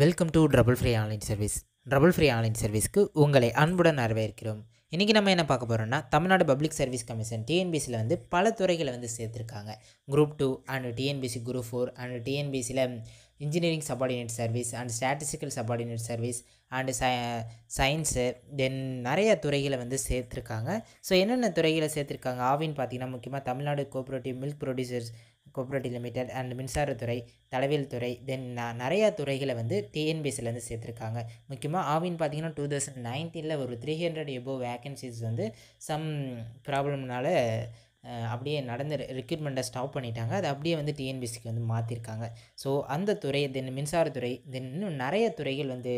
Welcome to trouble free online service. Trouble free online சர்வீஸ்க்கு உங்களை அன்புடன் வரவேற்கிறோம். இன்றைக்கி நம்ம என்ன பார்க்க போகிறோம்னா, தமிழ்நாடு பப்ளிக் சர்வீஸ் கமிஷன் டிஎன்பிசியில் வந்து பல துறைகளை வந்து சேர்த்துருக்காங்க. Group 2 and TNPSC group 4 and டிஎன்பிசியில் engineering subordinate service and statistical subordinate service and science then நிறைய துறைகளை வந்து சேர்த்துருக்காங்க. ஸோ என்னென்ன துறைகளை சேர்த்துருக்காங்க ஆவின்னு பார்த்தீங்கன்னா, முக்கியமாக Tamil Nadu cooperative milk producers cooperative limited and மின்சாரத்துறை, தடவியல் துறை, தென் நிறையா துறைகளை வந்து டிஎன்பிஎஸ்சியில் வந்து சேர்த்துருக்காங்க. முக்கியமாக ஆவின்னு பார்த்தீங்கன்னா 2019 ஒரு 300 எபோவ் வேக்கன்சிஸ் வந்து சம் ப்ராப்ளம்னால அப்படியே நடந்து ரெக்ரூட்மெண்ட்டை ஸ்டாப் பண்ணிட்டாங்க. அது அப்படியே வந்து டிஎன்பிஎஸ்சிக்கு வந்து மாற்றிருக்காங்க. ஸோ அந்த துறை, தென் மின்சாரத்துறை, தென் இன்னும் நிறைய துறைகள் வந்து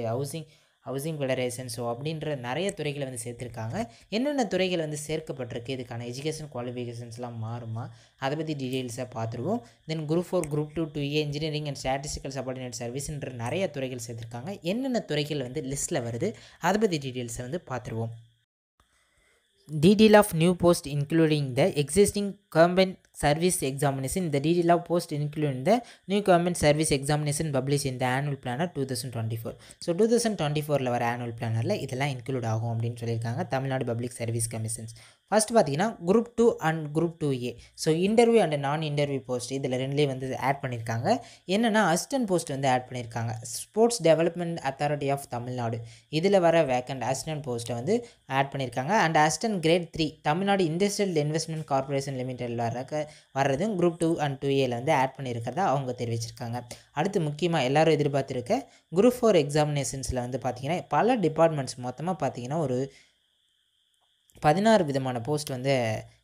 ஹவுசிங் ஃபெடரேஷன், ஸோ அப்படின்ற நிறைய துறைகளை வந்து சேர்த்துருக்காங்க. என்னென்ன துறைகள் வந்து சேர்க்கப்பட்டிருக்கு, இதுக்கான எஜுகேஷன் குவாலிஃபிகேஷன்ஸ்லாம் மாறுமா, அதை பற்றி டீட்டெயில்ஸாக பார்த்துருவோம். Then group 4 group 2 2A engineering and statistical subordinate சர்வீஸ்ன்ற நிறைய துறைகள் சேர்த்துருக்காங்க. என்னென்ன துறைகள் வந்து லிஸ்ட்டில் வருது, அதை பற்றி டீட்டெயில்ஸை வந்து பார்த்துருவோம். Detail of new post including the existing government service examination. The detail of post including the new government service examination published in the annual planner 2024. So 2024 வர ஆனுவல் பிளானரில் இதெல்லாம் இன்க்ளூட் ஆகும் அப்படின்னு சொல்லியிருக்காங்க Tamil Nadu public service commissions. First பார்த்தீங்கன்னா group 2 and group 2A. So interview and non interview post இதில் ரெண்டுலேயும் வந்து ஆட் பண்ணியிருக்காங்க. என்னென்னா அசிஸ்டன்ட் போஸ்ட் வந்து ஆட் பண்ணியிருக்காங்க. Sports development authority of Tamil Nadu இதில் வர வேக்கண்ட் அசிஸ்டன்ட் போஸ்ட்டை வந்து ஆட் பண்ணியிருக்காங்க. And assistant grade 3 Tamil Nadu industrial investment corporation லிமிடெடில் வர்றதும் குரூப் 2 அண்ட் 2Aல வந்து ஆட் பண்ணியிருக்கிறதா அவங்க தெரிவிச்சிருக்காங்க. அடுத்து முக்கியமாக எல்லோரும் எதிர்பார்த்துருக்க குரூப் 4 எக்ஸாமினேஷன்ஸில் வந்து பார்த்திங்கன்னா பல டிபார்ட்மெண்ட்ஸ் மொத்தமாக பார்த்திங்கன்னா ஒரு 16 விதமான போஸ்ட் வந்து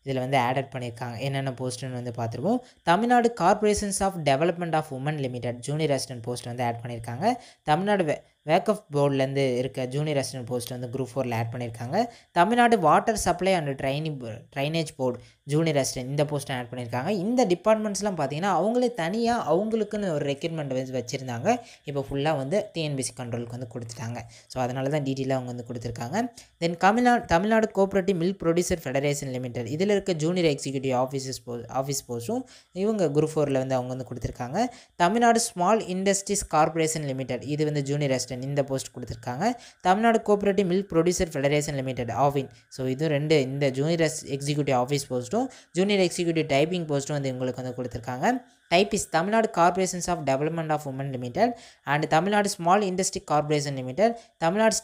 இதில் வந்து ஆட் பண்ணியிருக்காங்க. என்னென்ன போஸ்ட்டுன்னு வந்து பார்த்துருவோம். Tamil Nadu corporations of development of women limited junior assistant post வந்து ஆட் பண்ணியிருக்காங்க. தமிழ்நாடு வேக்கப் போர்ட்லேருந்து இருக்க ஜூனியர் அசிஸ்டன்ட் போஸ்ட் வந்து குரூப் 4 ஆட் பண்ணியிருக்காங்க. Tamil Nadu water supply and drainage board junior assistant இந்த போஸ்ட்டை ஆட் பண்ணியிருக்காங்க. இந்த டிபார்ட்மெண்ட்ஸ்லாம் பார்த்திங்கன்னா அவங்களே தனியாக அவங்களுக்குன்னு ஒரு ரெக்ரூட்மெண்ட் வந்து வச்சுருந்தாங்க. இப்போ ஃபுல்லாக வந்து டிஎன்பிசி கண்ட்ரோலுக்கு வந்து கொடுத்துட்டாங்க. ஸோ அதனால தான் டீட்டெயிலாக அவங்க வந்து கொடுத்துருக்காங்க. Then Tamil Nadu cooperative milk producer federation limited இதில் இருக்க ஜூனியர் எக்ஸிக்யூட்டிவ் ஆஃபீஸ் போஸ்ட்டும் இவங்க குரூப் 4 வந்து அவங்க வந்து கொடுத்துருக்காங்க. Tamil Nadu small industries corporation limited இது வந்து ஜூனியர் அசிஸ்டன்ட் இந்த போஸ்ட் கொடுத்துருக்காங்க. Tamil Nadu cooperative milk producer federation limited Aavin, so இது ரெண்டு இந்த ஜூனியர் எக்ஸிக்யூட்டிவ் ஆஃபீஸ் போஸ்ட்டும் ஜூனியர் எக்ஸிக்யூட்டிவ் டைப்பிங் போஸ்ட்டும் வந்து இவங்களுக்கு வந்து கொடுத்துருக்காங்க. Typist Tamil Nadu corporations of development of women limited and Tamil Nadu small industry corporation limited, Tamil Nadu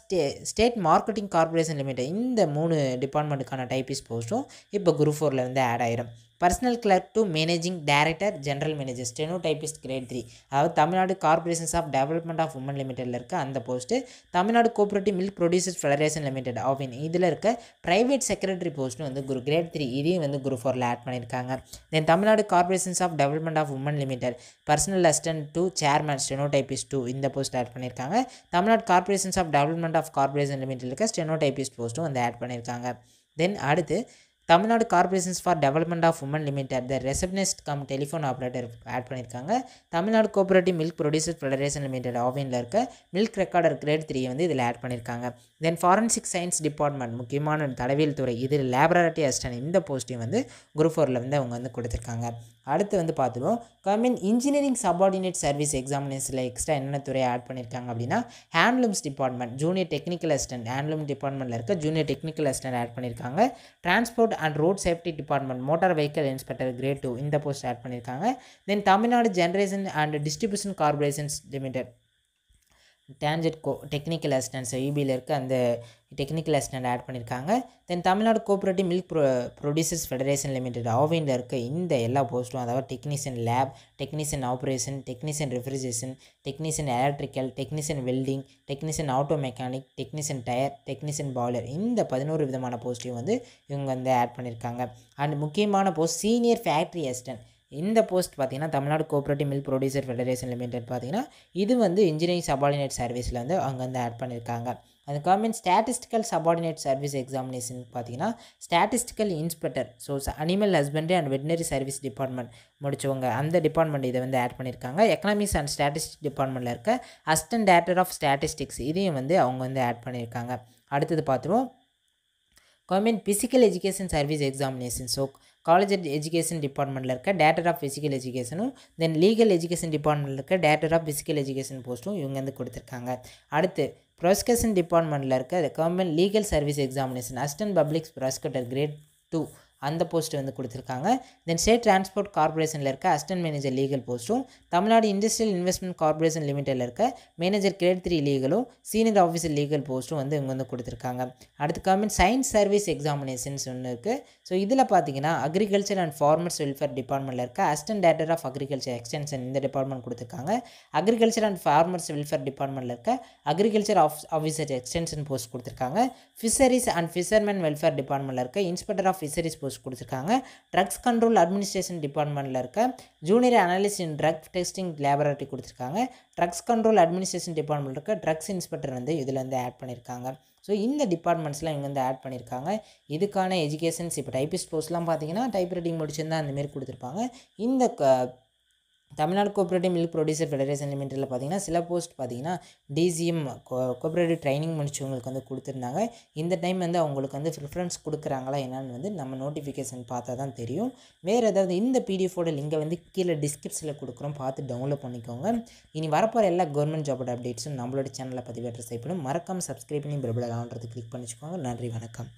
state marketing corporation limited இந்த 3 டிபார்ட்மெண்ட்டுக்கான டைப்பிஸ்ட் போஸ்ட்டும் இப்போ குரூப் 4 வந்து ஆட் ஆயிரும். Personal clerk to managing director general manager steno typist grade 3 அதாவது Tamil Nadu corporations of development of women லிமிடெடில் இருக்க அந்த post. Tamil Nadu cooperative milk producers federation limited Aavin இதில் இருக்க ப்ரைவேட் செக்ரட்டரி போஸ்ட்டும் வந்து கிரேட் 3 இதையும் வந்து குரூப் 4 ஆட் பண்ணியிருக்காங்க. Then Tamil Nadu corporations of development of women limited personal assistant to chairman steno typist 2 இந்த போஸ்ட் ஆட் பண்ணியிருக்காங்க. Tamil Nadu corporations of development of corporation limited இருக்க steno typist போஸ்ட்டும் வந்து ஆட் பண்ணியிருக்காங்க. தென் அடுத்து Tamil Nadu corporations for development of women limited the receptionist cum telephone operator add பண்ணியிருக்காங்க. Tamil Nadu cooperative milk producer federation limited ஆவினில் இருக்க மில்க் ரெக்கார்டர் கிரேட் 3 வந்து இதில் ஆட் பண்ணியிருக்காங்க. தென் ஃபாரன்சிக் சயின்ஸ் டிபார்ட்மெண்ட் முக்கியமான தடவியல் துறை இதில் லேபரட்டரி அசிஸ்டன்ட் இந்த போஸ்ட்டையும் வந்து குரூப் 4 வந்து அவங்க வந்து கொடுத்துருக்காங்க. அடுத்து வந்து பார்த்துருவோம் கவர்மெண்ட் இன்ஜினியரிங் சப்பார்டினேட் சர்வீஸ் எக்ஸாமினேஷனில் எக்ஸ்ட்ரா என்னென்ன துறையை ஆட் பண்ணியிருக்காங்க அப்படின்னா handlooms department junior technical assistant handloom டிபார்ட்மெண்ட்டில் இருக்க ஜூனியர் டெக்னிக்கல் அசிஸ்டன்ட் ஆட் பண்ணியிருக்காங்க. Transport and road safety department motor vehicle inspector grade 2 இந்த போஸ்ட் ஆட் பண்ணியிருக்காங்க. Then Tamil Nadu generation and distribution corporations limited TANGEDCO technical assistance யூபியில் இருக்க அந்த டெக்னிக்கல் அசிஸ்டன்ட் ஆட் பண்ணியிருக்காங்க. Then Tamil Nadu cooperative milk producers federation limited ஆவினில் இருக்க இந்த எல்லா போஸ்ட்டும் அதாவது technician lab, technician operation, technician refrigeration, technician electrical, technician welding, technician auto mechanic, technician tyre, technician boiler இந்த 11 விதமான போஸ்ட்டையும் வந்து இவங்க வந்து ஆட் பண்ணியிருக்காங்க. அண்ட் முக்கியமான போஸ்ட் சீனியர் ஃபேக்ட்ரி அசிஸ்டன்ட் இந்த போஸ்ட் பார்த்திங்கன்னா Tamil Nadu cooperative milk producer federation limited பார்த்திங்கன்னா இது வந்து இன்ஜினியரிங் சப்பார்டினேட் சர்வீஸில் வந்து அவங்க வந்து ஆட் பண்ணியிருக்காங்க. அது government statistical subordinate service examination பார்த்திங்கன்னா statistical inspector, so animal husbandry and veterinary service department முடிச்சவங்க அந்த டிபார்ட்மெண்ட் இதை வந்து ஆட் பண்ணியிருக்காங்க. எக்கனாமிக்ஸ் அண்ட் ஸ்டாட்டிஸ்டிக்ஸ் டிபார்ட்மெண்ட்டில் இருக்க அசிஸ்டன்ட் டைரக்டர் ஆஃப் ஸ்டாட்டிஸ்டிக்ஸ் இதையும் வந்து அவங்க வந்து ஆட் பண்ணியிருக்காங்க. அடுத்தது பார்த்துருவோம் government physical education service examination. So college education டிபார்ட்மெண்ட்டில் இருக்க டைரக்டர் ஆஃப் ஃபிசிக்கல் எஜுகேஷனும் தென் லீகல் எஜுகேஷன் டிபார்ட்மெண்ட்டில் இருக்க டைரக்டர் ஆஃப் ஃபிசிக்கல் எஜுகேஷன் போஸ்ட்டும் இவங்க வந்து கொடுத்துருக்காங்க. அடுத்து ப்ராசிக்யூஷன் டிபார்ட்மெண்ட்டில் இருக்க government legal service examination assistant public prosecutor grade 2 அந்த போஸ்ட் வந்து கொடுத்துருக்காங்க. தென் ஸ்டேட் டிரான்ஸ்போர்ட் கார்பரேஷனில் இருக்க அசிஸ்டன்ட் மேனேஜர் லீகல் போஸ்ட்டும் தமிழ்நாடு இண்டஸ்ட்ரியல் இன்வெஸ்ட்மெண்ட் கார்பரேஷன் லிமிட்டடில் இருக்க மேனேஜர் கிரேட் 3 லீகலும் சீனியர் ஆஃபீஸர் லீகல் போஸ்ட்டும் வந்து இவங்க வந்து கொடுத்துருக்காங்க. அடுத்து கவர்மெண்ட் சயின்ஸ் சர்வீஸ் எக்ஸாமினேஷன்ஸ் ஒன்று இருக்குது. ஸோ இதில் பார்த்தீங்கன்னா அக்ரிகல்ச்சர் அண்ட் ஃபார்மர்ஸ் வெல்ஃபேர் டிபார்ட்மெண்ட்டில் இருக்க assistant director of agriculture extension இந்த டிபார்ட்மெண்ட் கொடுத்துருக்காங்க. அக்ரிகல்ச்சர் அண்ட் ஃபார்மர்ஸ் வெல்ஃபேர் டிபார்ட்மெண்ட்டில் இருக்க அக்ரிகல்ச்சர் ஆஃபீஸர் எக்ஸ்டென்ஷன் போஸ்ட் கொடுத்துருக்காங்க. ஃபிஷரிஸ் அண்ட் ஃபிஷர்மேன் வெல்ஃபேர் டிபார்ட்மெண்ட்டில் இருக்க இன்ஸ்பெக்டர் ஆஃப் ஃபிஷரிஸ் போஸ்ட் கொடுத்துருக்காங்க. ட்ரக்ஸ் கண்ட்ரோல் அட்மினிஸ்ட்ரேஷன் டிபார்ட்மெண்ட்டில் இருக்க junior analyst in drug testing laboratory கொடுத்துருக்காங்க. ட்ரக்ஸ் கண்ட்ரோல் அட்மினிஸ்ட்ரேஷன் டிபார்ட்மெண்ட் இருக்க ட்ரக்ஸ் இன்ஸ்பெக்டர் வந்து இதில் வந்து ஆட் பண்ணியிருக்காங்க. ஸோ இந்த டிபார்ட்மெண்ட்ஸ்லாம் இவங்க வந்து ஆட் பண்ணியிருக்காங்க. இதுக்கான எஜுகேஷன்ஸ் இப்போ டைப்பிஸ்ட் போஸ்ட்லாம் பார்த்தீங்கன்னா டைப் ரைட்டிங் முடிச்சிருந்தா அந்தமாரி கொடுத்துருப்பாங்க. இந்த Tamil Nadu cooperative milk producer federation லிமிட்டடில் பார்த்தீங்கன்னா சில போஸ்ட் பார்த்தீங்கன்னா டிசிஎம் கோஆப்ரேட்டிவ் ட்ரைனிங் முடிச்சவங்களுக்கு வந்து கொடுத்துருந்தாங்க. இந்த டைம் வந்து அவங்களுக்கு வந்து ப்ரிஃபரன்ஸ் கொடுக்குறாங்களா என்னன்னு வந்து நம்ம நோட்டிஃபிகேஷன் பார்த்தா தான் தெரியும். வேறு ஏதாவது இந்த பிடிஎஃபோட லிங்கை வந்து கீழே டிஸ்கிரிப்ஷனில் கொடுக்குறோம், பார்த்து டவுன்லோட் பண்ணிக்கோங்க. இனி வரப்போகிற எல்லா கவர்மெண்ட் ஜாபோட அப்டேட்ஸும் நம்மளோட சேனலில் பதிவேற்ற செய்யப்படும். மறக்காமல் சப்ஸ்கிரைப் பண்ணி பெல் பட்டன் ஆன்றது கிளிக் பண்ணிச்சுக்கோங்க. நன்றி, வணக்கம்.